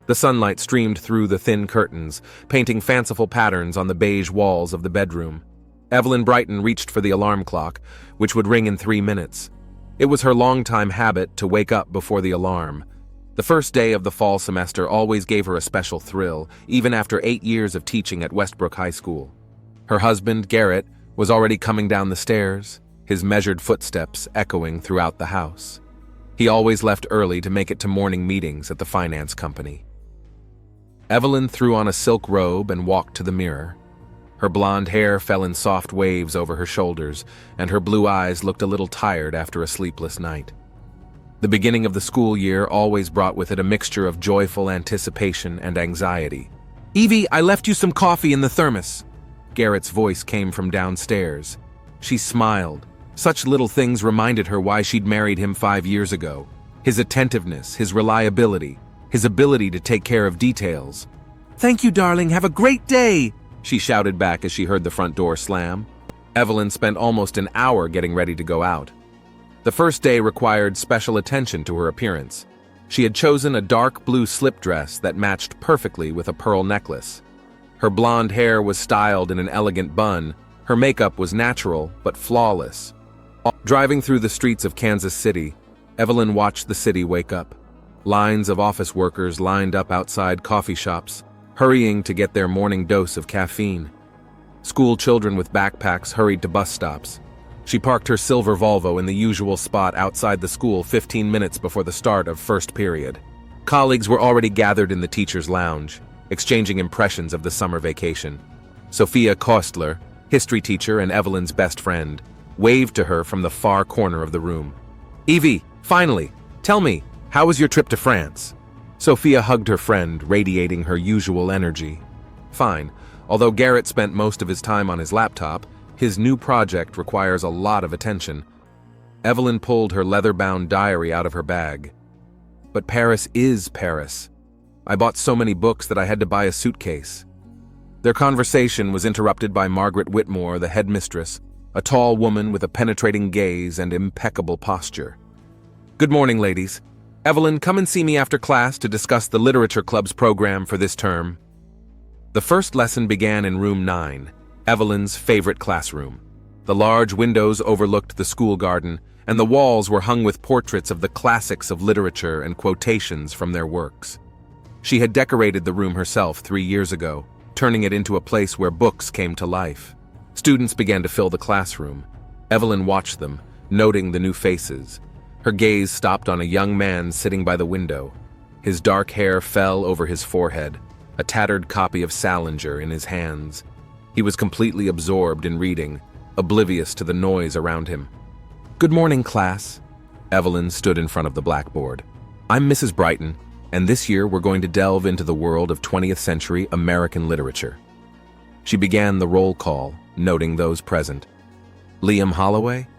The sunlight streamed through the thin curtains, painting fanciful patterns on the beige walls of the bedroom. Evelyn Brighton reached for the alarm clock, which would ring in 3 minutes. It was her longtime habit to wake up before the alarm. The first day of the fall semester always gave her a special thrill, even after 8 years of teaching at Westbrook High School. Her husband, Garrett, was already coming down the stairs, his measured footsteps echoing throughout the house. He always left early to make it to morning meetings at the finance company. Evelyn threw on a silk robe and walked to the mirror. Her blonde hair fell in soft waves over her shoulders, and her blue eyes looked a little tired after a sleepless night. The beginning of the school year always brought with it a mixture of joyful anticipation and anxiety. "Evie, I left you some coffee in the thermos." Garrett's voice came from downstairs. She smiled. Such little things reminded her why she'd married him 5 years ago. His attentiveness, his reliability, his ability to take care of details. "Thank you, darling. Have a great day," she shouted back as she heard the front door slam. Evelyn spent almost an hour getting ready to go out. The first day required special attention to her appearance. She had chosen a dark blue slip dress that matched perfectly with a pearl necklace. Her blonde hair was styled in an elegant bun. Her makeup was natural but flawless. Driving through the streets of Kansas City, Evelyn watched the city wake up. Lines of office workers lined up outside coffee shops, hurrying to get their morning dose of caffeine. School children with backpacks hurried to bus stops. She parked her silver Volvo in the usual spot outside the school 15 minutes before the start of first period. Colleagues were already gathered in the teacher's lounge, exchanging impressions of the summer vacation. Sophia Kostler, history teacher and Evelyn's best friend, waved to her from the far corner of the room. "Evie, finally, tell me, how was your trip to France?" Sophia hugged her friend, radiating her usual energy. "Fine. Although Garrett spent most of his time on his laptop, his new project requires a lot of attention." Evelyn pulled her leather-bound diary out of her bag. "But Paris is Paris. I bought so many books that I had to buy a suitcase." Their conversation was interrupted by Margaret Whitmore, the headmistress, a tall woman with a penetrating gaze and impeccable posture. "Good morning, ladies. Evelyn, come and see me after class to discuss the Literature Club's program for this term." The first lesson began in room 9, Evelyn's favorite classroom. The large windows overlooked the school garden, and the walls were hung with portraits of the classics of literature and quotations from their works. She had decorated the room herself 3 years ago, turning it into a place where books came to life. Students began to fill the classroom. Evelyn watched them, noting the new faces. Her gaze stopped on a young man sitting by the window. His dark hair fell over his forehead, a tattered copy of Salinger in his hands. He was completely absorbed in reading, oblivious to the noise around him. "Good morning, class." Evelyn stood in front of the blackboard. "I'm Mrs. Brighton, and this year we're going to delve into the world of 20th century American literature." She began the roll call, noting those present. "Liam Holloway?"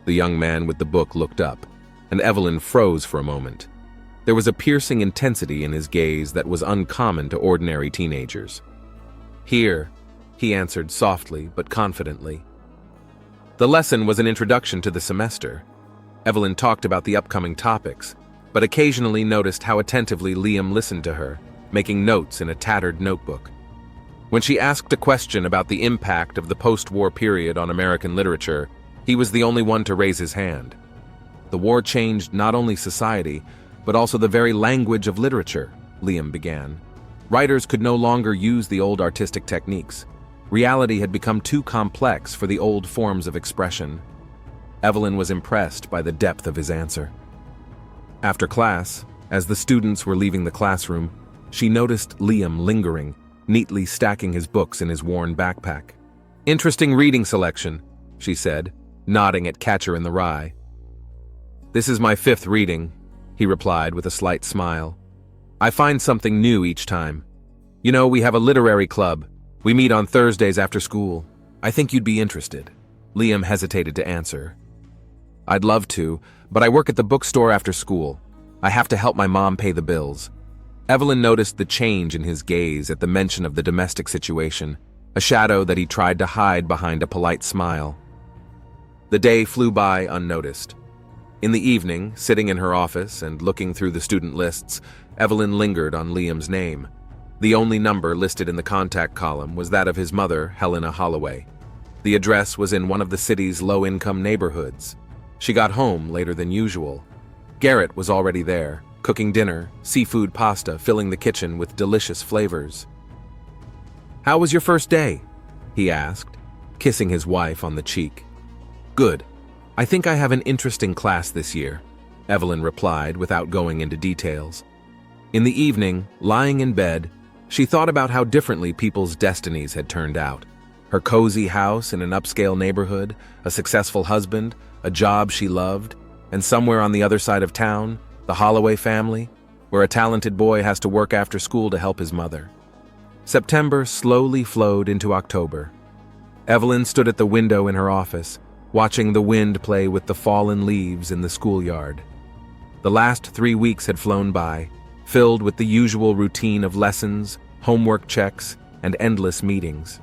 The young man with the book looked up, and Evelyn froze for a moment. There was a piercing intensity in his gaze that was uncommon to ordinary teenagers. "Here," he answered softly but confidently. The lesson was an introduction to the semester. Evelyn talked about the upcoming topics, but occasionally noticed how attentively Liam listened to her, making notes in a tattered notebook. When she asked a question about the impact of the post-war period on American literature, he was the only one to raise his hand. The war changed not only society, but also the very language of literature, Liam began. Writers could no longer use the old artistic techniques. Reality had become too complex for the old forms of expression. Evelyn was impressed by the depth of his answer. After class, as the students were leaving the classroom, she noticed Liam lingering, neatly stacking his books in his worn backpack. "Interesting reading selection," she said, nodding at Catcher in the Rye. "This is my 5th reading," he replied with a slight smile. "I find something new each time. You know, we have a literary club. We meet on Thursdays after school. I think you'd be interested." Liam hesitated to answer. "I'd love to, but I work at the bookstore after school. I have to help my mom pay the bills." Evelyn noticed the change in his gaze at the mention of the domestic situation, a shadow that he tried to hide behind a polite smile. The day flew by unnoticed. In the evening, sitting in her office and looking through the student lists, Evelyn lingered on Liam's name. The only number listed in the contact column was that of his mother, Helena Holloway. The address was in one of the city's low-income neighborhoods. She got home later than usual. Garrett was already there, cooking dinner, seafood pasta, filling the kitchen with delicious flavors. "How was your first day?" he asked, kissing his wife on the cheek. "Good. I think I have an interesting class this year," Evelyn replied without going into details. In the evening, lying in bed, she thought about how differently people's destinies had turned out. Her cozy house in an upscale neighborhood, a successful husband, a job she loved, and somewhere on the other side of town, the Holloway family, where a talented boy has to work after school to help his mother. September slowly flowed into October. Evelyn stood at the window in her office, watching the wind play with the fallen leaves in the schoolyard. The last 3 weeks had flown by, filled with the usual routine of lessons, homework checks, and endless meetings.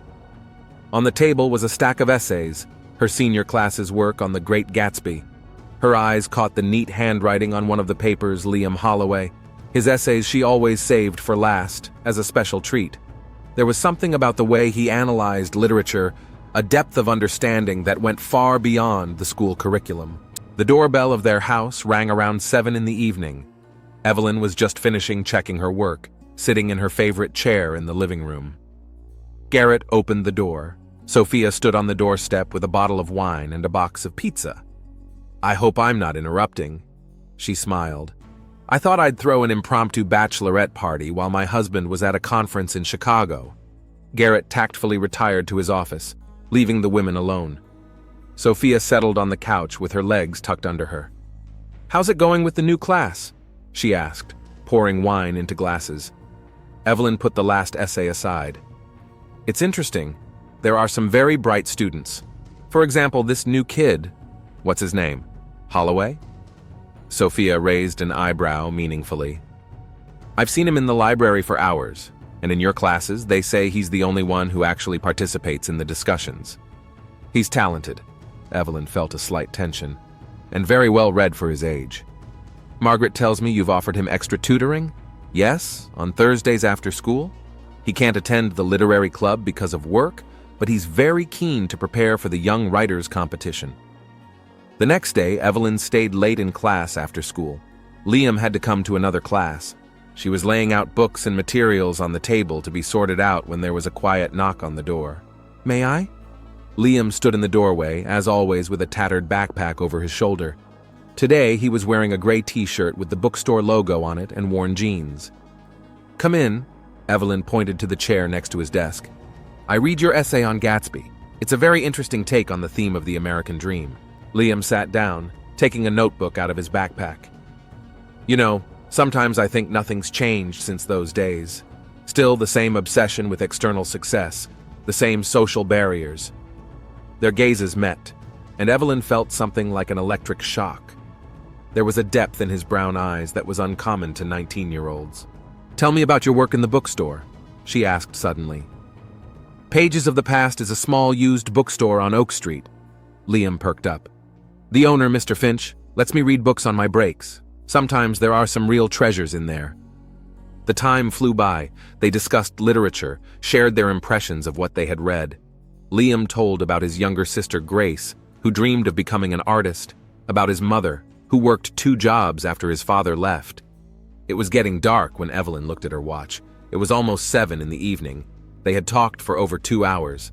On the table was a stack of essays, her senior class's work on The Great Gatsby. Her eyes caught the neat handwriting on one of the papers, Liam Holloway, his essays she always saved for last, as a special treat. There was something about the way he analyzed literature, a depth of understanding that went far beyond the school curriculum. The doorbell of their house rang around 7 in the evening. Evelyn was just finishing checking her work, sitting in her favorite chair in the living room. Garrett opened the door. Sophia stood on the doorstep with a bottle of wine and a box of pizza. "I hope I'm not interrupting," she smiled. "I thought I'd throw an impromptu bachelorette party while my husband was at a conference in Chicago." Garrett tactfully retired to his office, leaving the women alone. Sophia settled on the couch with her legs tucked under her. "How's it going with the new class?" she asked, pouring wine into glasses. Evelyn put the last essay aside. "It's interesting. There are some very bright students. For example, this new kid, what's his name? Holloway?" Sophia raised an eyebrow meaningfully. "I've seen him in the library for hours, and in your classes, they say he's the only one who actually participates in the discussions. He's talented," Evelyn felt a slight tension, "and very well read for his age. Margaret tells me you've offered him extra tutoring? Yes, on Thursdays after school? He can't attend the literary club because of work, but he's very keen to prepare for the Young Writers competition." The next day, Evelyn stayed late in class after school. Liam had to come to another class. She was laying out books and materials on the table to be sorted out when there was a quiet knock on the door. "May I?" Liam stood in the doorway, as always with a tattered backpack over his shoulder. Today, he was wearing a gray t-shirt with the bookstore logo on it and worn jeans. "Come in," Evelyn pointed to the chair next to his desk. "I read your essay on Gatsby. It's a very interesting take on the theme of the American dream." Liam sat down, taking a notebook out of his backpack. "You know, sometimes I think nothing's changed since those days. Still the same obsession with external success, the same social barriers." Their gazes met, and Evelyn felt something like an electric shock. There was a depth in his brown eyes that was uncommon to 19-year-olds. "Tell me about your work in the bookstore," she asked suddenly. "Pages of the Past is a small used bookstore on Oak Street." Liam perked up. "The owner, Mr. Finch, lets me read books on my breaks. Sometimes there are some real treasures in there." The time flew by. They discussed literature, shared their impressions of what they had read. Liam told about his younger sister Grace, who dreamed of becoming an artist, about his mother, who worked 2 jobs after his father left. It was getting dark when Evelyn looked at her watch. It was almost 7 in the evening. They had talked for over 2 hours.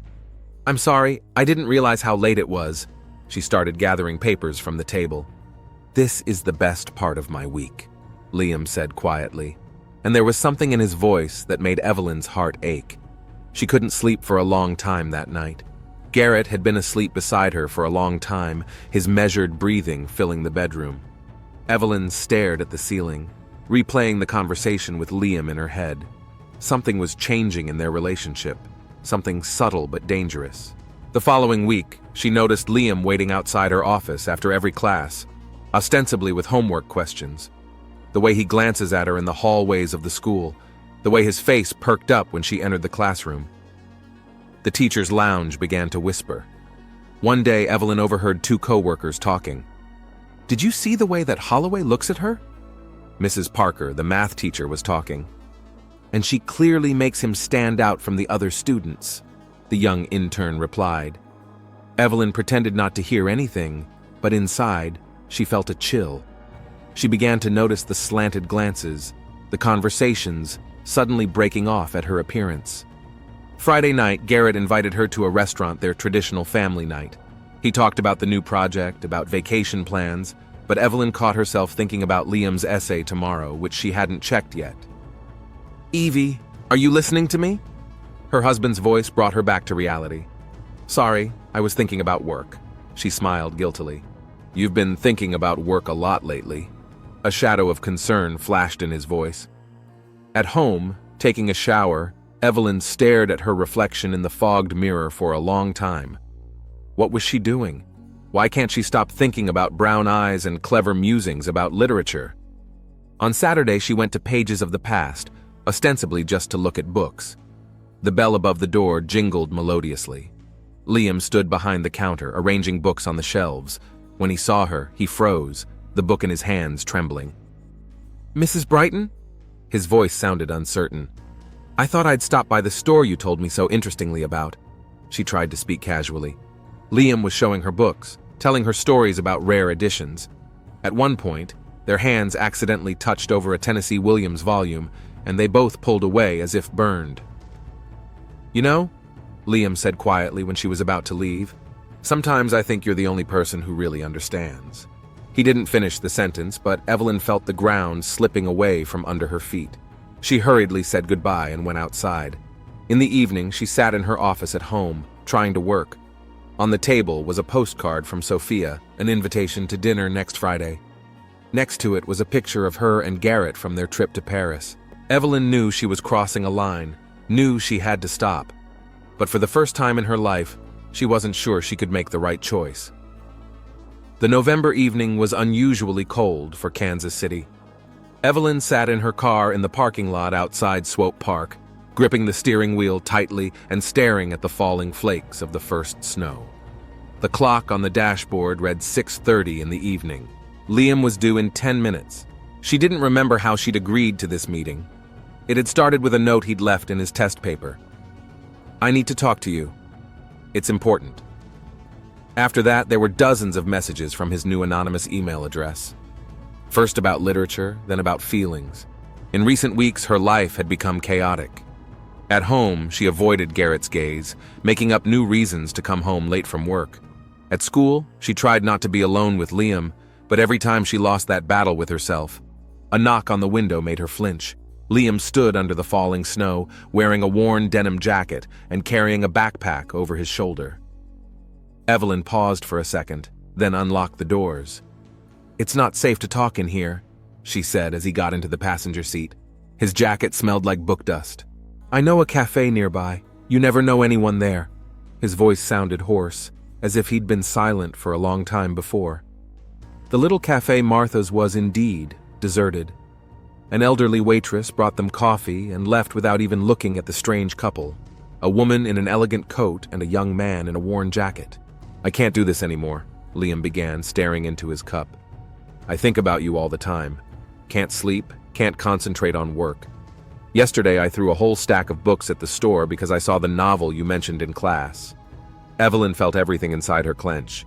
"I'm sorry, I didn't realize how late it was." She started gathering papers from the table. "This is the best part of my week," Liam said quietly, and there was something in his voice that made Evelyn's heart ache. She couldn't sleep for a long time that night. Garrett had been asleep beside her for a long time, his measured breathing filling the bedroom. Evelyn stared at the ceiling, replaying the conversation with Liam in her head. Something was changing in their relationship, something subtle but dangerous. The following week, she noticed Liam waiting outside her office after every class, ostensibly with homework questions. The way he glances at her in the hallways of the school, the way his face perked up when she entered the classroom. The teacher's lounge began to whisper. One day, Evelyn overheard 2 co-workers talking. Did you see the way that Holloway looks at her? Mrs. Parker, the math teacher, was talking. And she clearly makes him stand out from the other students, the young intern replied. Evelyn pretended not to hear anything, but inside, she felt a chill. She began to notice the slanted glances, the conversations, suddenly breaking off at her appearance. Friday night, Garrett invited her to a restaurant, their traditional family night. He talked about the new project, about vacation plans, but Evelyn caught herself thinking about Liam's essay tomorrow, which she hadn't checked yet. Evie, are you listening to me? Her husband's voice brought her back to reality. Sorry, I was thinking about work. She smiled guiltily. You've been thinking about work a lot lately. A shadow of concern flashed in his voice. At home, taking a shower, Evelyn stared at her reflection in the fogged mirror for a long time. What was she doing? Why can't she stop thinking about brown eyes and clever musings about literature? On Saturday, she went to Pages of the Past, ostensibly just to look at books. The bell above the door jingled melodiously. Liam stood behind the counter, arranging books on the shelves. When he saw her, he froze, the book in his hands trembling. Mrs. Brighton? His voice sounded uncertain. I thought I'd stop by the store you told me so interestingly about. She tried to speak casually. Liam was showing her books, telling her stories about rare editions. At one point, their hands accidentally touched over a Tennessee Williams volume, and they both pulled away as if burned. You know, Liam said quietly when she was about to leave, sometimes I think you're the only person who really understands. He didn't finish the sentence, but Evelyn felt the ground slipping away from under her feet. She hurriedly said goodbye and went outside. In the evening, she sat in her office at home, trying to work. On the table was a postcard from Sophia, an invitation to dinner next Friday. Next to it was a picture of her and Garrett from their trip to Paris. Evelyn knew she was crossing a line, knew she had to stop. But for the first time in her life, she wasn't sure she could make the right choice. The November evening was unusually cold for Kansas City. Evelyn sat in her car in the parking lot outside Swope Park, gripping the steering wheel tightly and staring at the falling flakes of the first snow. The clock on the dashboard read 6:30 in the evening. Liam was due in 10 minutes. She didn't remember how she'd agreed to this meeting. It had started with a note he'd left in his test paper. I need to talk to you. It's important. After that, there were dozens of messages from his new anonymous email address. First about literature, then about feelings. In recent weeks, her life had become chaotic. At home, she avoided Garrett's gaze, making up new reasons to come home late from work. At school, she tried not to be alone with Liam, but every time she lost that battle with herself, a knock on the window made her flinch. Liam stood under the falling snow, wearing a worn denim jacket and carrying a backpack over his shoulder. Evelyn paused for a second, then unlocked the doors. It's not safe to talk in here, she said as he got into the passenger seat. His jacket smelled like book dust. I know a cafe nearby. You never know anyone there. His voice sounded hoarse, as if he'd been silent for a long time before. The little cafe Martha's was indeed deserted. An elderly waitress brought them coffee and left without even looking at the strange couple, a woman in an elegant coat and a young man in a worn jacket. I can't do this anymore, Liam began, staring into his cup. I think about you all the time. Can't sleep, can't concentrate on work. Yesterday I threw a whole stack of books at the store because I saw the novel you mentioned in class. Evelyn felt everything inside her clench.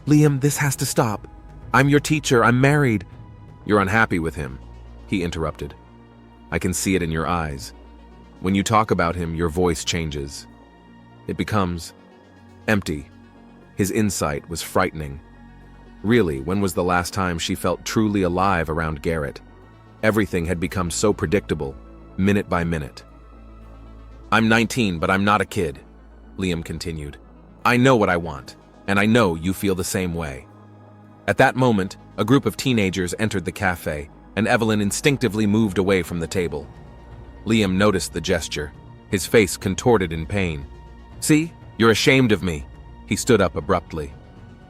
Liam, this has to stop. I'm your teacher, I'm married. You're unhappy with him, he interrupted. I can see it in your eyes. When you talk about him, your voice changes. It becomes empty. His insight was frightening. Really, when was the last time she felt truly alive around Garrett? Everything had become so predictable, minute by minute. I'm 19, but I'm not a kid, Liam continued. I know what I want, and I know you feel the same way. At that moment, a group of teenagers entered the cafe, and Evelyn instinctively moved away from the table. Liam noticed the gesture, his face contorted in pain. See, you're ashamed of me. He stood up abruptly.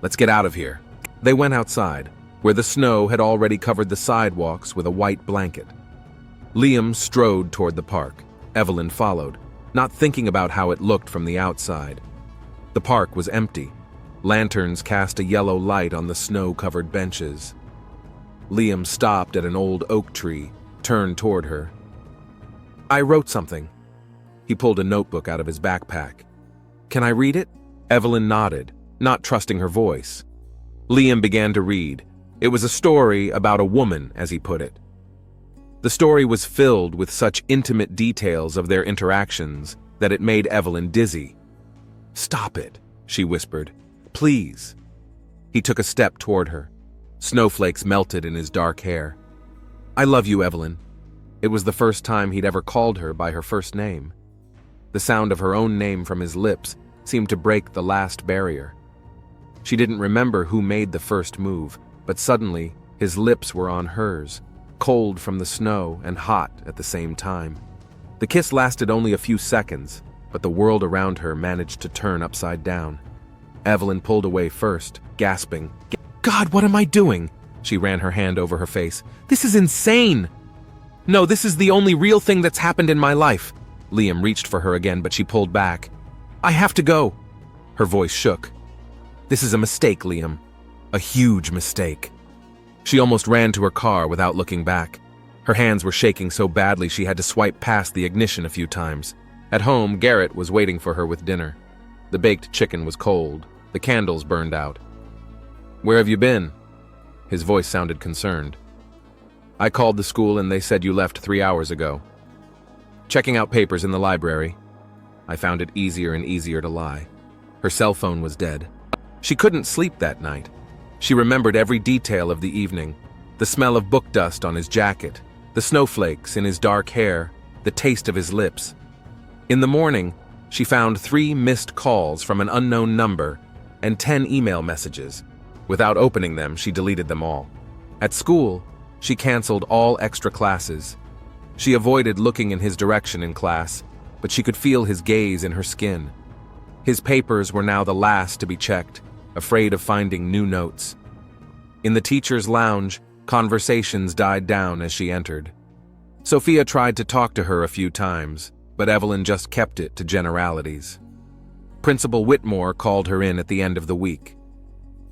Let's get out of here. They went outside, where the snow had already covered the sidewalks with a white blanket. Liam strode toward the park. Evelyn followed, not thinking about how it looked from the outside. The park was empty. Lanterns cast a yellow light on the snow-covered benches. Liam stopped at an old oak tree, turned toward her. "I wrote something." He pulled a notebook out of his backpack. "Can I read it?" Evelyn nodded, not trusting her voice. Liam began to read. It was a story about a woman, as he put it. The story was filled with such intimate details of their interactions that it made Evelyn dizzy. "Stop it," she whispered. "Please." He took a step toward her. Snowflakes melted in his dark hair. "I love you, Evelyn." It was the first time he'd ever called her by her first name. The sound of her own name from his lips seemed to break the last barrier. She didn't remember who made the first move, but suddenly his lips were on hers, cold from the snow and hot at the same time. The kiss lasted only a few seconds, but the world around her managed to turn upside down. Evelyn pulled away first, gasping. "God, what am I doing?" She ran her hand over her face. "This is insane!" "No, this is the only real thing that's happened in my life." Liam reached for her again, but she pulled back. "I have to go." Her voice shook. "This is a mistake, Liam. A huge mistake." She almost ran to her car without looking back. Her hands were shaking so badly she had to swipe past the ignition a few times. At home, Garrett was waiting for her with dinner. The baked chicken was cold. The candles burned out. "Where have you been?" His voice sounded concerned. "I called the school and they said you left 3 hours ago." "Checking out papers in the library." I found it easier and easier to lie. Her cell phone was dead. She couldn't sleep that night. She remembered every detail of the evening. The smell of book dust on his jacket, the snowflakes in his dark hair, the taste of his lips. In the morning, she found 3 missed calls from an unknown number and 10 email messages. Without opening them, she deleted them all. At school, she canceled all extra classes. She avoided looking in his direction in class, but she could feel his gaze in her skin. His papers were now the last to be checked, afraid of finding new notes. In the teacher's lounge, conversations died down as she entered. Sophia tried to talk to her a few times, but Evelyn just kept it to generalities. Principal Whitmore called her in at the end of the week.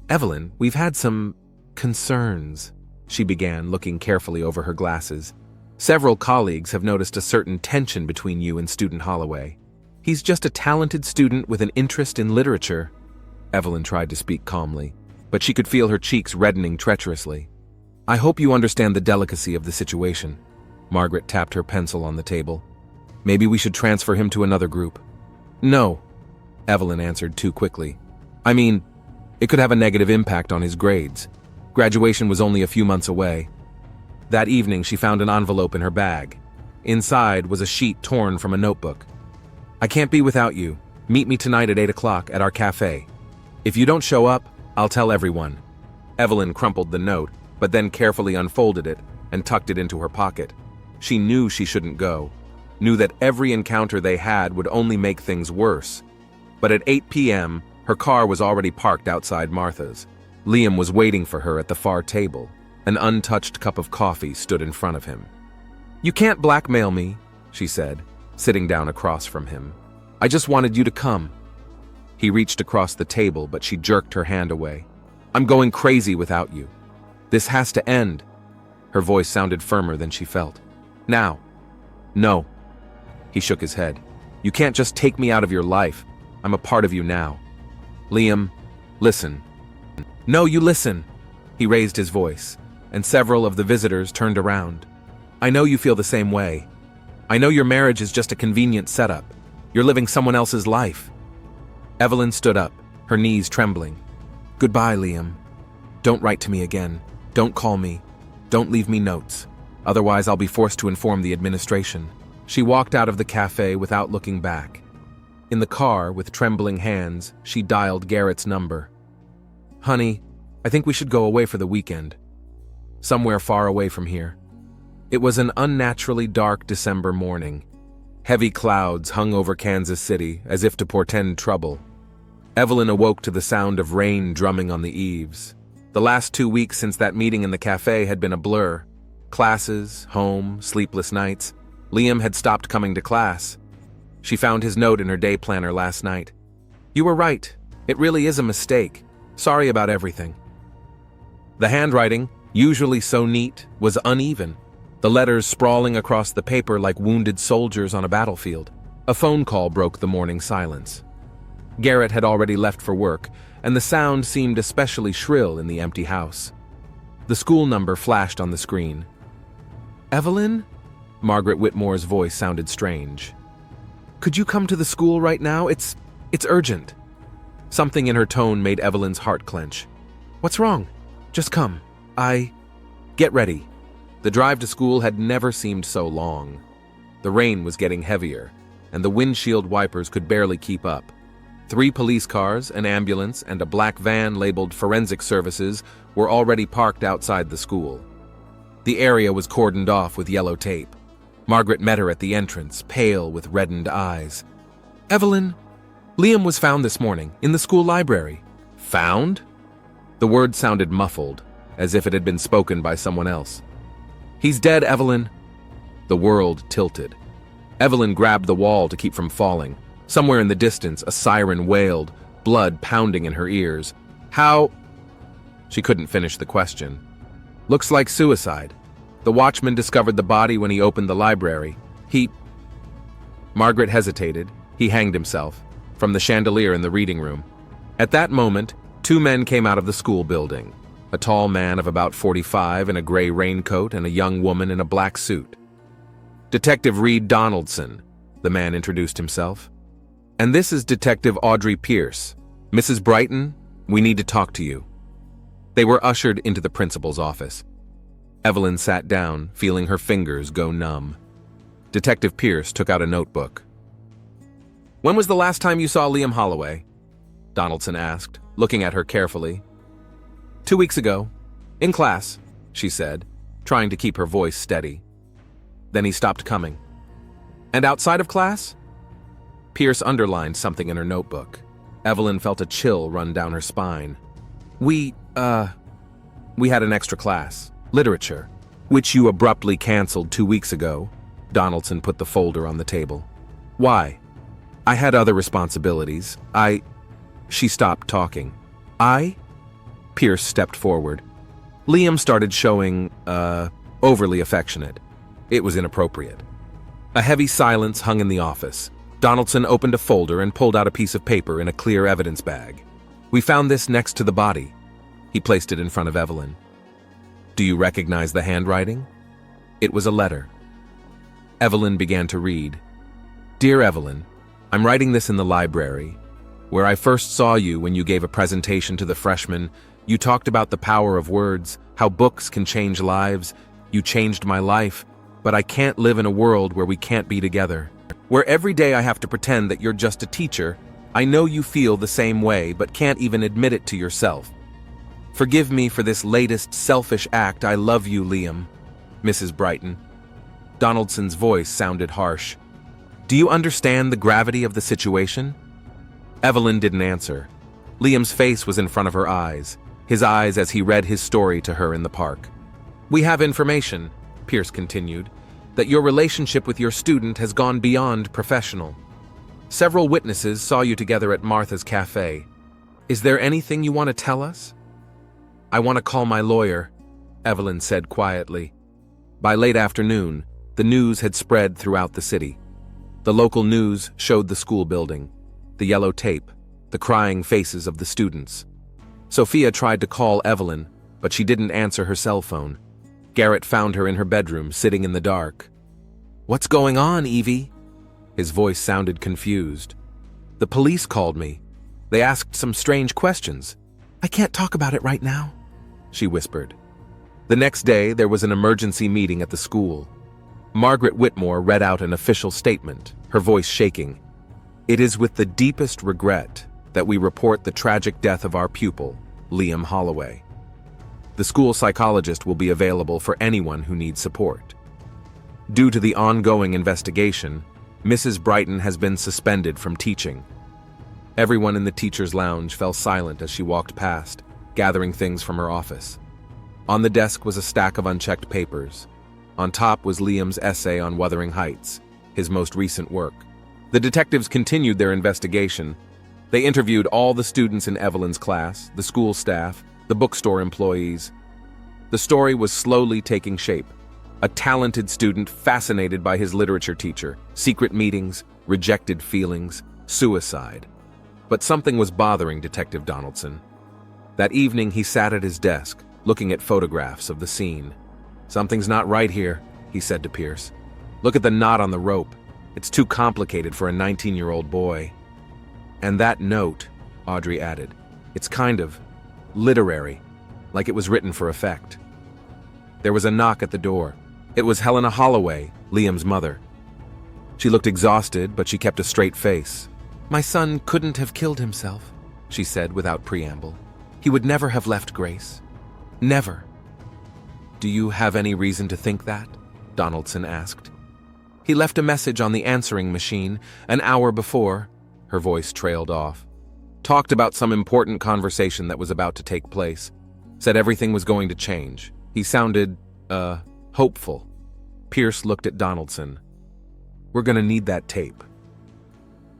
"Evelyn, we've had some concerns," she began, looking carefully over her glasses. "Several colleagues have noticed a certain tension between you and Student Holloway. He's just a talented student with an interest in literature." Evelyn tried to speak calmly, but she could feel her cheeks reddening treacherously. "I hope you understand the delicacy of the situation." Margaret tapped her pencil on the table. "Maybe we should transfer him to another group." "No," Evelyn answered too quickly. "I mean, it could have a negative impact on his grades. Graduation was only a few months away." That evening, she found an envelope in her bag. Inside was a sheet torn from a notebook. "I can't be without you. Meet me tonight at 8 o'clock at our cafe. If you don't show up, I'll tell everyone." Evelyn crumpled the note, but then carefully unfolded it and tucked it into her pocket. She knew she shouldn't go, knew that every encounter they had would only make things worse. But at 8 p.m., her car was already parked outside Martha's. Liam was waiting for her at the far table. An untouched cup of coffee stood in front of him. "You can't blackmail me," she said, sitting down across from him. "I just wanted you to come." He reached across the table, but she jerked her hand away. "I'm going crazy without you. This has to end." Her voice sounded firmer than she felt. "Now." "No." He shook his head. "You can't just take me out of your life. I'm a part of you now." "Liam, listen." "No, you listen." He raised his voice, and several of the visitors turned around. "I know you feel the same way. I know your marriage is just a convenient setup. You're living someone else's life." Evelyn stood up, her knees trembling. "Goodbye, Liam. Don't write to me again. Don't call me. Don't leave me notes. Otherwise, I'll be forced to inform the administration." She walked out of the cafe without looking back. In the car, with trembling hands, she dialed Garrett's number. "Honey, I think we should go away for the weekend. Somewhere far away from here." It was an unnaturally dark December morning. Heavy clouds hung over Kansas City as if to portend trouble. Evelyn awoke to the sound of rain drumming on the eaves. The last 2 weeks since that meeting in the cafe had been a blur. Classes, home, sleepless nights. Liam had stopped coming to class. She found his note in her day planner last night. "You were right. It really is a mistake. Sorry about everything." The handwriting, usually so neat, was uneven, the letters sprawling across the paper like wounded soldiers on a battlefield. A phone call broke the morning silence. Garrett had already left for work, and the sound seemed especially shrill in the empty house. The school number flashed on the screen. "Evelyn?" Margaret Whitmore's voice sounded strange. "Could you come to the school right now? It's urgent." Something in her tone made Evelyn's heart clench. "What's wrong? Just come. Get ready." The drive to school had never seemed so long. The rain was getting heavier, and the windshield wipers could barely keep up. 3 police cars, an ambulance, and a black van labeled Forensic Services were already parked outside the school. The area was cordoned off with yellow tape. Margaret met her at the entrance, pale with reddened eyes. "Evelyn, Liam was found this morning, in the school library." "Found?" The word sounded muffled, as if it had been spoken by someone else. "He's dead, Evelyn." The world tilted. Evelyn grabbed the wall to keep from falling. Somewhere in the distance, a siren wailed, blood pounding in her ears. "How?" She couldn't finish the question. "Looks like suicide. The watchman discovered the body when he opened the library. Margaret hesitated. "He hanged himself, from the chandelier in the reading room." At that moment, 2 men came out of the school building. A tall man of about 45 in a gray raincoat and a young woman in a black suit. "Detective Reed Donaldson," the man introduced himself. "And this is Detective Audrey Pierce. Mrs. Brighton, we need to talk to you." They were ushered into the principal's office. Evelyn sat down, feeling her fingers go numb. Detective Pierce took out a notebook. "When was the last time you saw Liam Holloway?" Donaldson asked, looking at her carefully. 2 weeks ago. In class," she said, trying to keep her voice steady. Then he stopped coming. "And outside of class?" Pierce underlined something in her notebook. Evelyn felt a chill run down her spine. We had an extra class, literature, which you abruptly canceled 2 weeks ago." Donaldson put the folder on the table. "Why?" "I had other responsibilities. She stopped talking. Pierce stepped forward. Liam started showing, overly affectionate. It was inappropriate. A heavy silence hung in the office. Donaldson opened a folder and pulled out a piece of paper in a clear evidence bag. "We found this next to the body." He placed it in front of Evelyn. "Do you recognize the handwriting?" It was a letter. Evelyn began to read. "Dear Evelyn, I'm writing this in the library. Where I first saw you when you gave a presentation to the freshmen, you talked about the power of words, how books can change lives. You changed my life, but I can't live in a world where we can't be together. Where every day I have to pretend that you're just a teacher. I know you feel the same way, but can't even admit it to yourself. Forgive me for this latest selfish act. I love you, Liam. Mrs. Brighton." Donaldson's voice sounded harsh. "Do you understand the gravity of the situation?" Evelyn didn't answer. Liam's face was in front of her eyes, his eyes as he read his story to her in the park. "We have information," Pierce continued, "that your relationship with your student has gone beyond professional. Several witnesses saw you together at Martha's cafe. Is there anything you want to tell us?" "I want to call my lawyer," Evelyn said quietly. By late afternoon, the news had spread throughout the city. The local news showed the school building, the yellow tape, the crying faces of the students. Sophia tried to call Evelyn, but she didn't answer her cell phone. Garrett found her in her bedroom, sitting in the dark. "What's going on, Evie?" His voice sounded confused. "The police called me. They asked some strange questions. I can't talk about it right now," she whispered. The next day, there was an emergency meeting at the school. Margaret Whitmore read out an official statement, her voice shaking. "It is with the deepest regret that we report the tragic death of our pupil, Liam Holloway. The school psychologist will be available for anyone who needs support. Due to the ongoing investigation, Mrs. Brighton has been suspended from teaching." Everyone in the teacher's lounge fell silent as she walked past, gathering things from her office. On the desk was a stack of unchecked papers. On top was Liam's essay on Wuthering Heights, his most recent work. The detectives continued their investigation, They interviewed all the students in Evelyn's class, the school staff, the bookstore employees. The story was slowly taking shape. A talented student fascinated by his literature teacher, secret meetings, rejected feelings, suicide. But something was bothering Detective Donaldson. That evening, he sat at his desk, looking at photographs of the scene. "Something's not right here," he said to Pierce. "Look at the knot on the rope. It's too complicated for a 19-year-old boy." "And that note," Audrey added, "it's kind of literary, like it was written for effect." There was a knock at the door. It was Helena Holloway, Liam's mother. She looked exhausted, but she kept a straight face. "My son couldn't have killed himself," she said without preamble. "He would never have left Grace. Never." "Do you have any reason to think that?" Donaldson asked. "He left a message on the answering machine an hour before." Her voice trailed off. "Talked about some important conversation that was about to take place. Said everything was going to change. He sounded, hopeful." Pierce looked at Donaldson. "We're going to need that tape."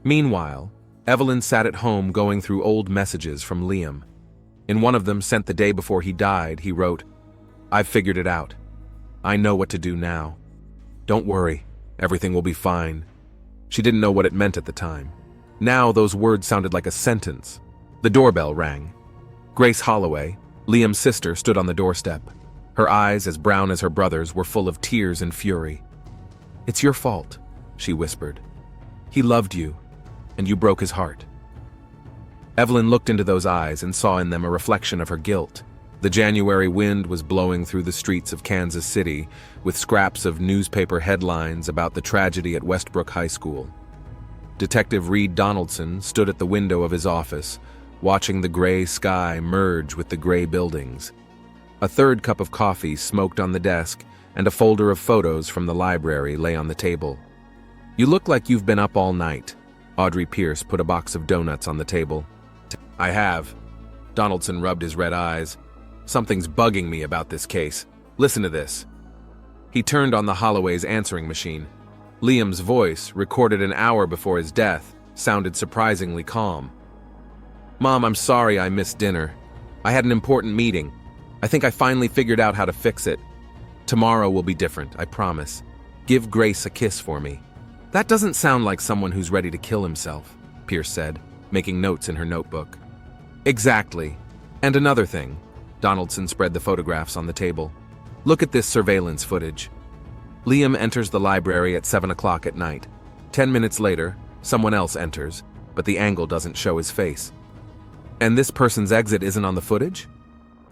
Meanwhile, Evelyn sat at home going through old messages from Liam. In one of them, sent the day before he died, he wrote, "I've figured it out. I know what to do now. Don't worry, everything will be fine." She didn't know what it meant at the time. Now those words sounded like a sentence. The doorbell rang. Grace Holloway, Liam's sister, stood on the doorstep. Her eyes, as brown as her brother's, were full of tears and fury. "It's your fault," she whispered. "He loved you, and you broke his heart." Evelyn looked into those eyes and saw in them a reflection of her guilt. The January wind was blowing through the streets of Kansas City, with scraps of newspaper headlines about the tragedy at Westbrook High School. Detective Reed Donaldson stood at the window of his office, watching the gray sky merge with the gray buildings. A third cup of coffee smoked on the desk, and a folder of photos from the library lay on the table. "You look like you've been up all night." Audrey Pierce put a box of donuts on the table. "I have." Donaldson rubbed his red eyes. "Something's bugging me about this case. Listen to this." He turned on the Holloway's answering machine. Liam's voice, recorded an hour before his death, sounded surprisingly calm. "Mom, I'm sorry I missed dinner. I had an important meeting. I think I finally figured out how to fix it. Tomorrow will be different, I promise. Give Grace a kiss for me." "That doesn't sound like someone who's ready to kill himself," Pierce said, making notes in her notebook. "Exactly. And another thing." Donaldson spread the photographs on the table. "Look at this surveillance footage. Liam enters the library at 7 o'clock at night. 10 minutes later, someone else enters, but the angle doesn't show his face. And this person's exit isn't on the footage?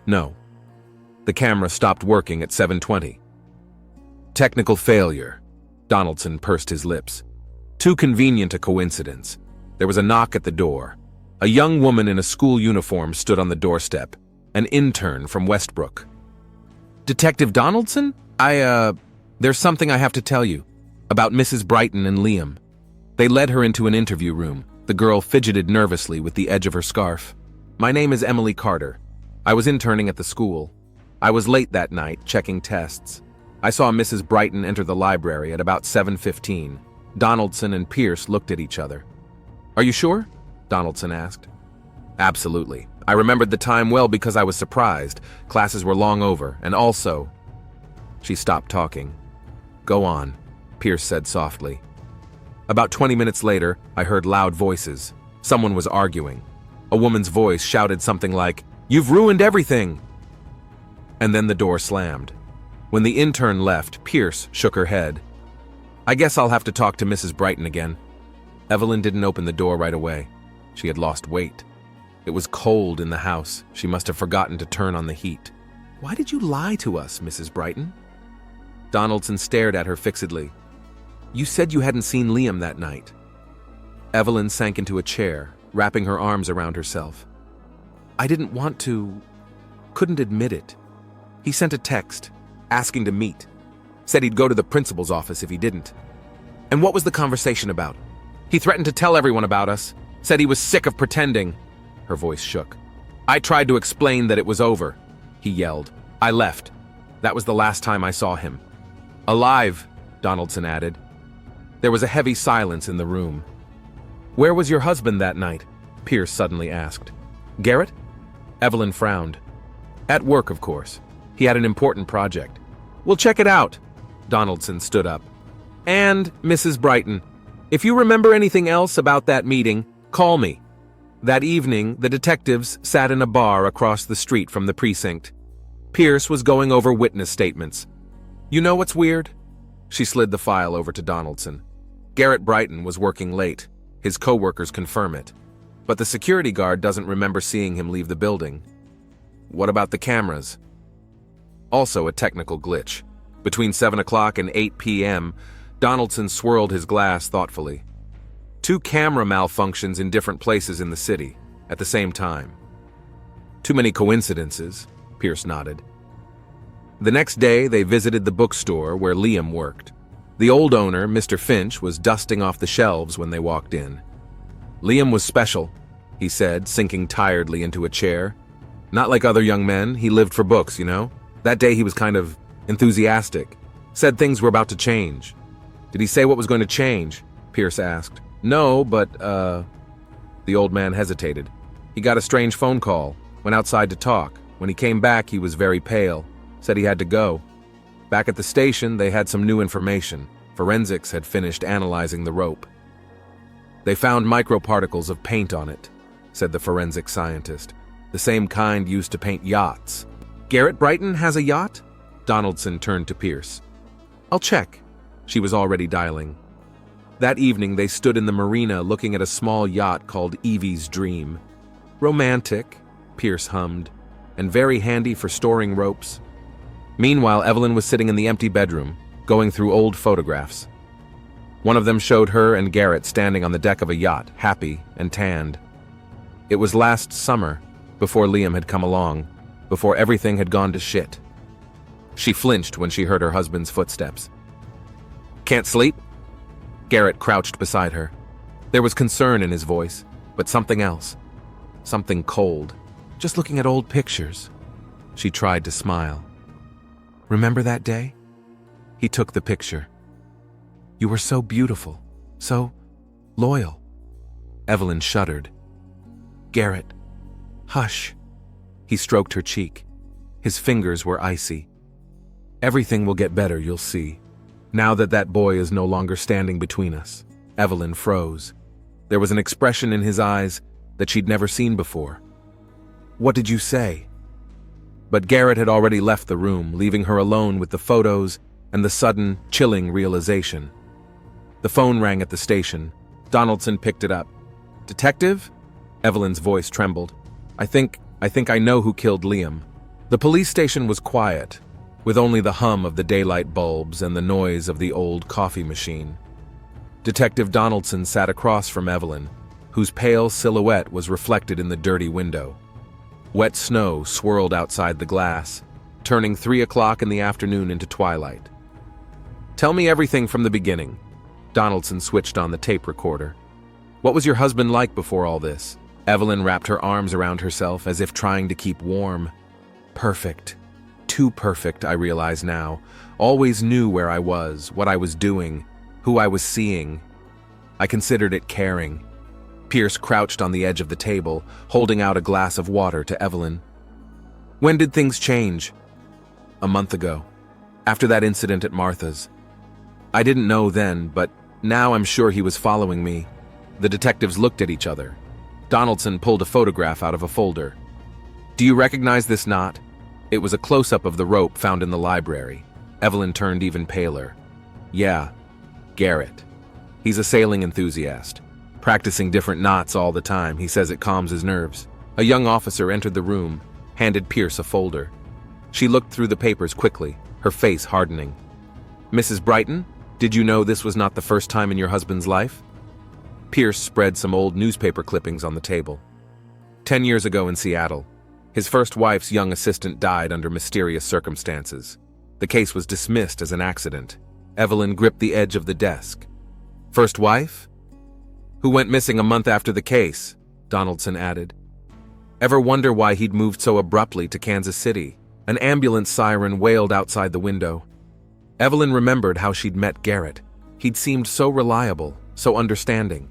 No. The camera stopped working at 7:20. Technical failure. Donaldson pursed his lips. Too convenient a coincidence. There was a knock at the door. A young woman in a school uniform stood on the doorstep, an intern from Westbrook. "Detective Donaldson? There's something I have to tell you about Mrs. Brighton and Liam." They led her into an interview room. The girl fidgeted nervously with the edge of her scarf. "My name is Emily Carter. I was interning at the school. I was late that night, checking tests. I saw Mrs. Brighton enter the library at about 7:15. Donaldson and Pierce looked at each other. "Are you sure?" Donaldson asked. "Absolutely. I remembered the time well because I was surprised. Classes were long over, and also..." She stopped talking. "Go on," Pierce said softly. "About 20 minutes later, I heard loud voices. Someone was arguing. A woman's voice shouted something like, 'You've ruined everything!' And then the door slammed. When the intern left, Pierce shook her head. "I guess I'll have to talk to Mrs. Brighton again." Evelyn didn't open the door right away. She had lost weight. It was cold in the house. She must have forgotten to turn on the heat. "Why did you lie to us, Mrs. Brighton?" Donaldson stared at her fixedly. "You said you hadn't seen Liam that night." Evelyn sank into a chair, wrapping her arms around herself. "I didn't want to. Couldn't admit it. He sent a text, asking to meet. Said he'd go to the principal's office if he didn't." "And what was the conversation about?" "He threatened to tell everyone about us. Said he was sick of pretending." Her voice shook. "I tried to explain that it was over," he yelled. "I left. That was the last time I saw him." "Alive," Donaldson added. There was a heavy silence in the room. "Where was your husband that night?" Pierce suddenly asked. Garrett? Evelyn frowned. At work, of course. He had an important project. We'll check it out. Donaldson stood up. And, Mrs. Brighton, if you remember anything else about that meeting, call me. That evening, the detectives sat in a bar across the street from the precinct. Pierce was going over witness statements. You know what's weird? She slid the file over to Donaldson. Garrett Brighton was working late. His co-workers confirm it. But the security guard doesn't remember seeing him leave the building. What about the cameras? Also a technical glitch. Between 7 o'clock and 8 p.m., Donaldson swirled his glass thoughtfully. 2 camera malfunctions in different places in the city, at the same time. Too many coincidences, Pierce nodded. The next day, they visited the bookstore where Liam worked. The old owner, Mr. Finch, was dusting off the shelves when they walked in. Liam was special, he said, sinking tiredly into a chair. Not like other young men, he lived for books, you know? That day he was kind of enthusiastic. Said things were about to change. Did he say what was going to change? Pierce asked. No, but, The old man hesitated. He got a strange phone call, went outside to talk. When he came back, he was very pale. Said he had to go. Back at the station, they had some new information. Forensics had finished analyzing the rope. They found microparticles of paint on it, said the forensic scientist. The same kind used to paint yachts. Garrett Brighton has a yacht? Donaldson turned to Pierce. I'll check. She was already dialing. That evening, they stood in the marina looking at a small yacht called Evie's Dream. Romantic, Pierce hummed, and very handy for storing ropes. Meanwhile, Evelyn was sitting in the empty bedroom, going through old photographs. One of them showed her and Garrett standing on the deck of a yacht, happy and tanned. It was last summer, before Liam had come along, before everything had gone to shit. She flinched when she heard her husband's footsteps. Can't sleep? Garrett crouched beside her. There was concern in his voice, but something else. Something cold. Just looking at old pictures. She tried to smile. Remember that day? He took the picture. You were so beautiful, so loyal. Evelyn shuddered. Garrett, hush. He stroked her cheek. His fingers were icy. Everything will get better, you'll see. Now that that boy is no longer standing between us. Evelyn froze. There was an expression in his eyes that she'd never seen before. What did you say? But Garrett had already left the room, leaving her alone with the photos and the sudden, chilling realization. The phone rang at the station. Donaldson picked it up. Detective? Evelyn's voice trembled. I think I know who killed Liam. The police station was quiet, with only the hum of the daylight bulbs and the noise of the old coffee machine. Detective Donaldson sat across from Evelyn, whose pale silhouette was reflected in the dirty window. Wet snow swirled outside the glass, turning 3 o'clock in the afternoon into twilight. Tell me everything from the beginning. Donaldson switched on the tape recorder. What was your husband like before all this? Evelyn wrapped her arms around herself as if trying to keep warm. Perfect. Too perfect, I realize now. Always knew where I was, what I was doing, who I was seeing. I considered it caring. Pierce crouched on the edge of the table, holding out a glass of water to Evelyn. When did things change? A month ago, after that incident at Martha's. I didn't know then, but now I'm sure he was following me. The detectives looked at each other. Donaldson pulled a photograph out of a folder. Do you recognize this knot? It was a close-up of the rope found in the library. Evelyn turned even paler. Yeah, Garrett. He's a sailing enthusiast. Practicing different knots all the time. He says it calms his nerves. A young officer entered the room, handed Pierce a folder. She looked through the papers quickly, her face hardening. Mrs. Brighton, did you know this was not the first time in your husband's life? Pierce spread some old newspaper clippings on the table. 10 years ago in Seattle, his first wife's young assistant died under mysterious circumstances. The case was dismissed as an accident. Evelyn gripped the edge of the desk. First wife? Who went missing a month after the case, Donaldson added. Ever wonder why he'd moved so abruptly to Kansas City? An ambulance siren wailed outside the window. Evelyn remembered how she'd met Garrett. He'd seemed so reliable, so understanding.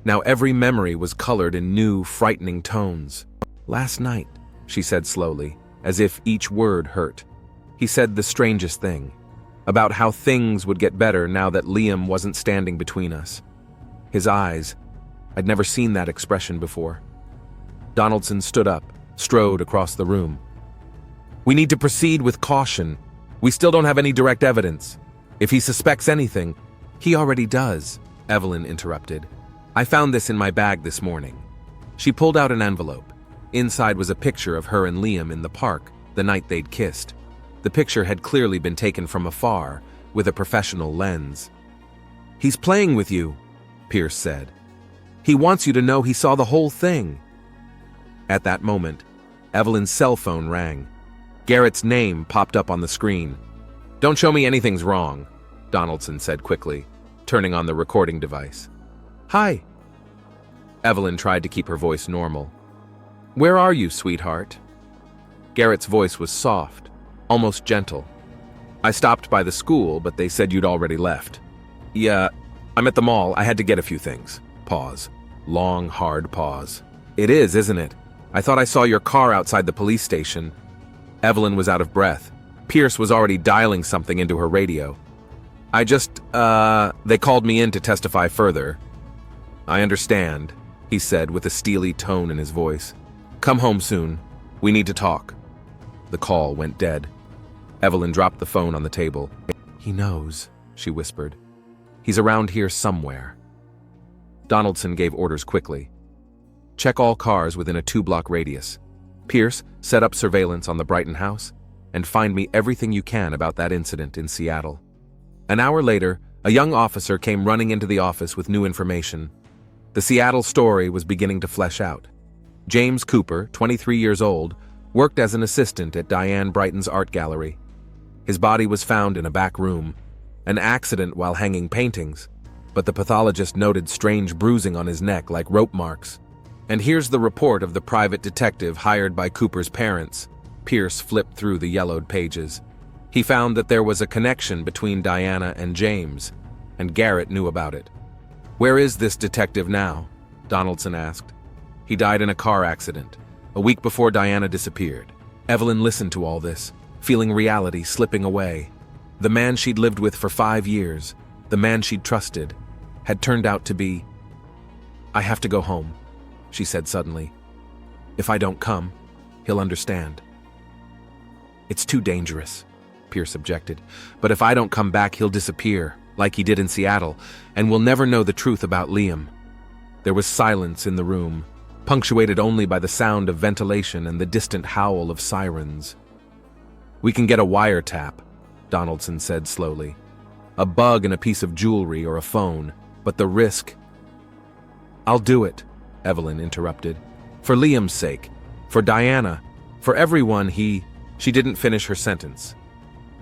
Now every memory was colored in new, frightening tones. "Last night," she said slowly, as if each word hurt. "He said the strangest thing, about how things would get better now that Liam wasn't standing between us. His eyes, I'd never seen that expression before." Donaldson stood up, strode across the room. "We need to proceed with caution. We still don't have any direct evidence. If he suspects anything—" "He already does," Evelyn interrupted. "I found this in my bag this morning." She pulled out an envelope. Inside was a picture of her and Liam in the park the night they'd kissed. The picture had clearly been taken from afar, with a professional lens. "He's playing with you," Pierce said. "He wants you to know he saw the whole thing." At that moment, Evelyn's cell phone rang. Garrett's name popped up on the screen. "Don't show me anything's wrong," Donaldson said quickly, turning on the recording device. "Hi." Evelyn tried to keep her voice normal. "Where are you, sweetheart?" Garrett's voice was soft, almost gentle. "I stopped by the school, but they said you'd already left." "Yeah, I'm at the mall. I had to get a few things." Pause. Long, hard pause. "It is, isn't it? I thought I saw your car outside the police station." Evelyn was out of breath. Pierce was already dialing something into her radio. They called me in to testify further." "I understand," he said with a steely tone in his voice. "Come home soon. We need to talk." The call went dead. Evelyn dropped the phone on the table. "He knows," she whispered. "He's around here somewhere." Donaldson gave orders quickly. "Check all cars within a 2-block radius. Pierce, set up surveillance on the Brighton house, and find me everything you can about that incident in Seattle." An hour later, a young officer came running into the office with new information. The Seattle story was beginning to flesh out. James Cooper, 23 years old, worked as an assistant at Diane Brighton's art gallery. His body was found in a back room, an accident while hanging paintings, but the pathologist noted strange bruising on his neck like rope marks. And here's the report of the private detective hired by Cooper's parents. Pierce flipped through the yellowed pages. He found that there was a connection between Diana and James, and Garrett knew about it. "Where is this detective now?" Donaldson asked. "He died in a car accident, a week before Diana disappeared." Evelyn listened to all this, feeling reality slipping away. The man she'd lived with for 5 years, the man she'd trusted, had turned out to be— "I have to go home," she said suddenly. "If I don't come, he'll understand." "It's too dangerous," Pierce objected. "But if I don't come back, he'll disappear, like he did in Seattle, and we'll never know the truth about Liam." There was silence in the room, punctuated only by the sound of ventilation and the distant howl of sirens. "We can get a wiretap," Donaldson said slowly. "A bug and a piece of jewelry or a phone, but the risk—" "I'll do it," Evelyn interrupted. "For Liam's sake, for Diana, for everyone She didn't finish her sentence.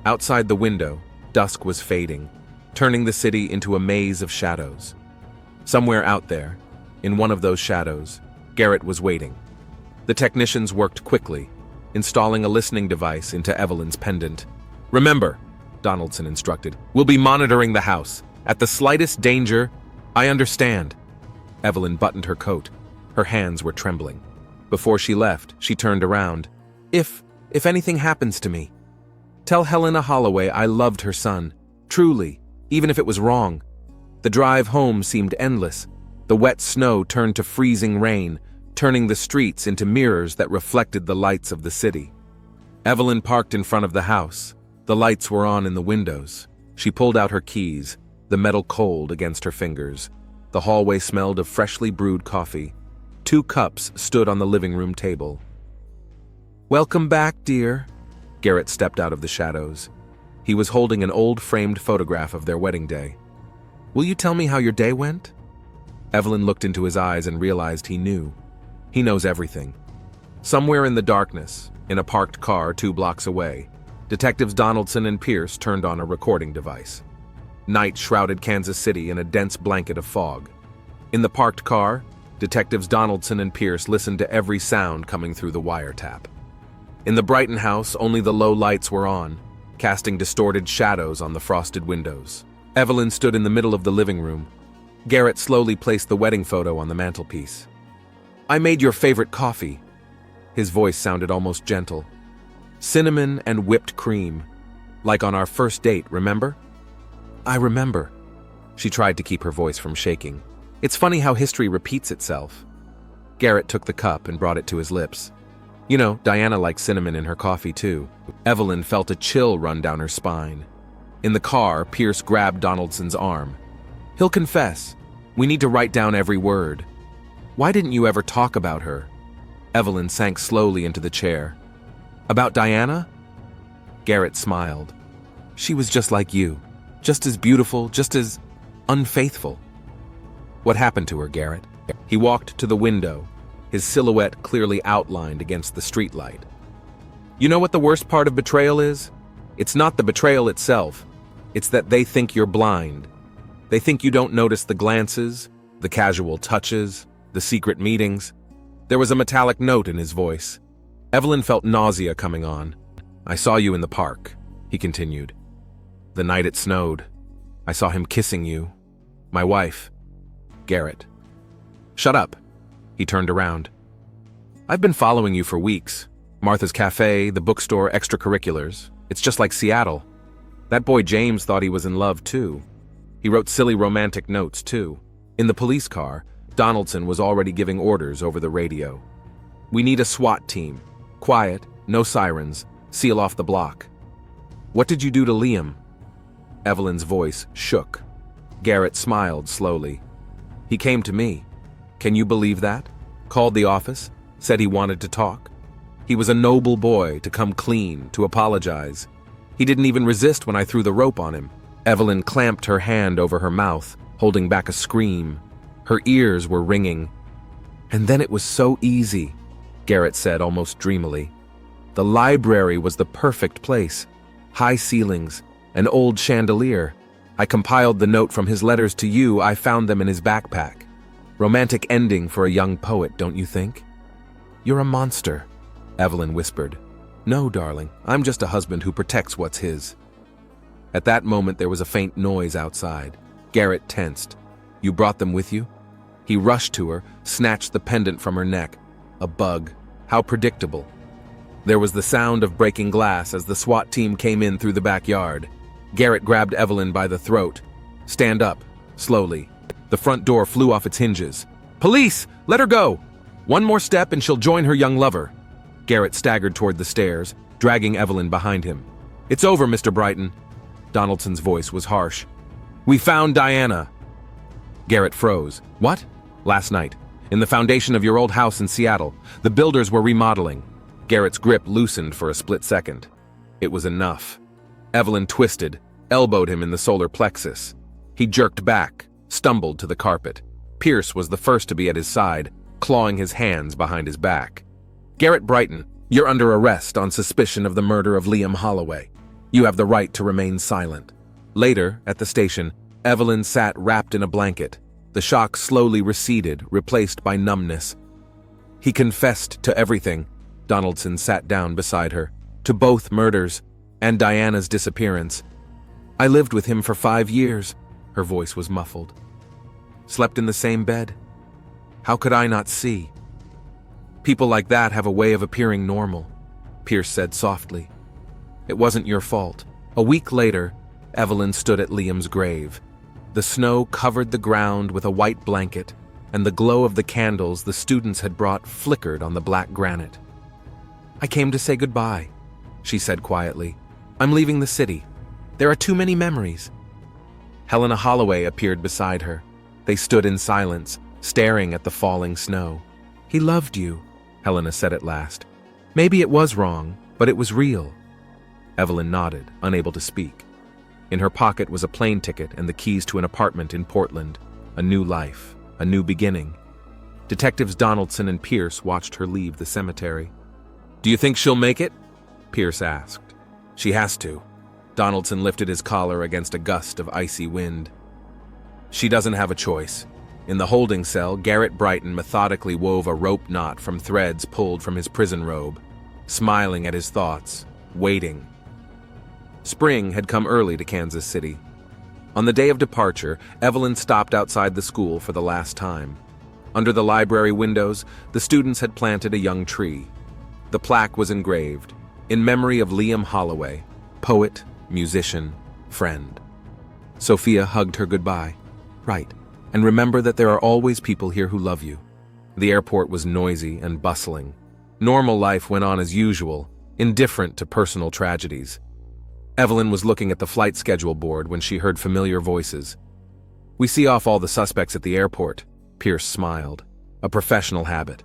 Outside the window, dusk was fading, turning the city into a maze of shadows. Somewhere out there, in one of those shadows, Garrett was waiting. The technicians worked quickly, installing a listening device into Evelyn's pendant. "Remember," Donaldson instructed, "we'll be monitoring the house. At the slightest danger—" "I understand." Evelyn buttoned her coat. Her hands were trembling. Before she left, she turned around. If anything happens to me, tell Helena Holloway I loved her son. Truly, even if it was wrong." The drive home seemed endless. The wet snow turned to freezing rain, turning the streets into mirrors that reflected the lights of the city. Evelyn parked in front of the house. The lights were on in the windows. She pulled out her keys, the metal cold against her fingers. The hallway smelled of freshly brewed coffee. 2 cups stood on the living room table. "Welcome back, dear." Garrett stepped out of the shadows. He was holding an old framed photograph of their wedding day. "Will you tell me how your day went?" Evelyn looked into his eyes and realized he knew. He knows everything. Somewhere in the darkness, in a parked car 2 blocks away, Detectives Donaldson and Pierce turned on a recording device. Night shrouded Kansas City in a dense blanket of fog. In the parked car, Detectives Donaldson and Pierce listened to every sound coming through the wiretap. In the Brighton house, only the low lights were on, casting distorted shadows on the frosted windows. Evelyn stood in the middle of the living room. Garrett slowly placed the wedding photo on the mantelpiece. I made your favorite coffee. His voice sounded almost gentle. Cinnamon and whipped cream. Like on our first date, remember? I remember. She tried to keep her voice from shaking. It's funny how history repeats itself. Garrett took the cup and brought it to his lips. You know, Diana likes cinnamon in her coffee too. Evelyn felt a chill run down her spine. In the car, Pierce grabbed Donaldson's arm. He'll confess. We need to write down every word. Why didn't you ever talk about her? Evelyn sank slowly into the chair. About Diana? Garrett smiled. She was just like you. Just as beautiful, just as unfaithful. What happened to her, Garrett? He walked to the window, his silhouette clearly outlined against the streetlight. You know what the worst part of betrayal is? It's not the betrayal itself. It's that they think you're blind. They think you don't notice the glances, the casual touches, the secret meetings. There was a metallic note in his voice. Evelyn felt nausea coming on. I saw you in the park, he continued. The night it snowed. I saw him kissing you. My wife. Garrett. Shut up. He turned around. I've been following you for weeks. Martha's Cafe, the bookstore, extracurriculars. It's just like Seattle. That boy James thought he was in love too. He wrote silly romantic notes too. In the police car, Donaldson was already giving orders over the radio. We need a SWAT team. Quiet, no sirens, seal off the block. What did you do to Liam? Evelyn's voice shook. Garrett smiled slowly. He came to me. Can you believe that? Called the office, said he wanted to talk. He was a noble boy to come clean, to apologize. He didn't even resist when I threw the rope on him. Evelyn clamped her hand over her mouth, holding back a scream. Her ears were ringing. And then it was so easy, Garrett said almost dreamily. The library was the perfect place. High ceilings, an old chandelier. I compiled the note from his letters to you. I found them in his backpack. Romantic ending for a young poet, don't you think? You're a monster, Evelyn whispered. No, darling, I'm just a husband who protects what's his. At that moment, there was a faint noise outside. Garrett tensed. You brought them with you? He rushed to her, snatched the pendant from her neck. A bug. How predictable. There was the sound of breaking glass as the SWAT team came in through the backyard. Garrett grabbed Evelyn by the throat. Stand up, slowly. The front door flew off its hinges. Police! Let her go! One more step and she'll join her young lover. Garrett staggered toward the stairs, dragging Evelyn behind him. It's over, Mr. Brighton. Donaldson's voice was harsh. We found Diana. Garrett froze. What? Last night, in the foundation of your old house in Seattle. The builders were remodeling. Garrett's grip loosened for a split second. It was enough. Evelyn twisted, elbowed him in the solar plexus. He jerked back, stumbled to the carpet. Pierce was the first to be at his side, clawing his hands behind his back. Garrett Brighton, you're under arrest on suspicion of the murder of Liam Holloway. You have the right to remain silent. Later, at the station, Evelyn sat wrapped in a blanket. The shock slowly receded, replaced by numbness. He confessed to everything. Donaldson sat down beside her. To both murders, and Diana's disappearance. I lived with him for 5 years. Her voice was muffled. Slept in the same bed. How could I not see? People like that have a way of appearing normal, Pierce said softly. It wasn't your fault. A week later, Evelyn stood at Liam's grave. The snow covered the ground with a white blanket, and the glow of the candles the students had brought flickered on the black granite. I came to say goodbye, she said quietly. I'm leaving the city. There are too many memories. Helena Holloway appeared beside her. They stood in silence, staring at the falling snow. He loved you, Helena said at last. Maybe it was wrong, but it was real. Evelyn nodded, unable to speak. In her pocket was a plane ticket and the keys to an apartment in Portland. A new life, a new beginning. Detectives Donaldson and Pierce watched her leave the cemetery. Do you think she'll make it? Pierce asked. She has to. Donaldson lifted his collar against a gust of icy wind. She doesn't have a choice. In the holding cell, Garrett Brighton methodically wove a rope knot from threads pulled from his prison robe, smiling at his thoughts, waiting. Spring had come early to Kansas City. On the day of departure, Evelyn stopped outside the school for the last time. Under the library windows, the students had planted a young tree. The plaque was engraved, in memory of Liam Holloway, poet, musician, friend. Sophia hugged her goodbye. Right, and remember that there are always people here who love you. The airport was noisy and bustling. Normal life went on as usual, indifferent to personal tragedies. Evelyn was looking at the flight schedule board when she heard familiar voices. "We see off all the suspects at the airport," Pierce smiled. "A professional habit."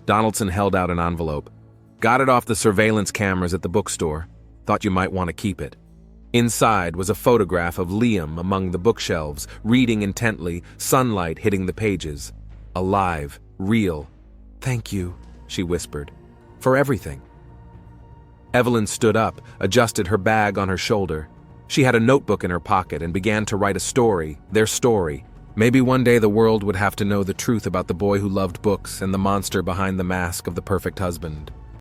Donaldson held out an envelope. "Got it off the surveillance cameras at the bookstore. Thought you might want to keep it." Inside was a photograph of Liam among the bookshelves, reading intently, sunlight hitting the pages. Alive, real. "Thank you," she whispered. "For everything." Evelyn stood up, adjusted her bag on her shoulder. She had a notebook in her pocket and began to write a story, their story. Maybe one day the world would have to know the truth about the boy who loved books and the monster behind the mask of the perfect husband.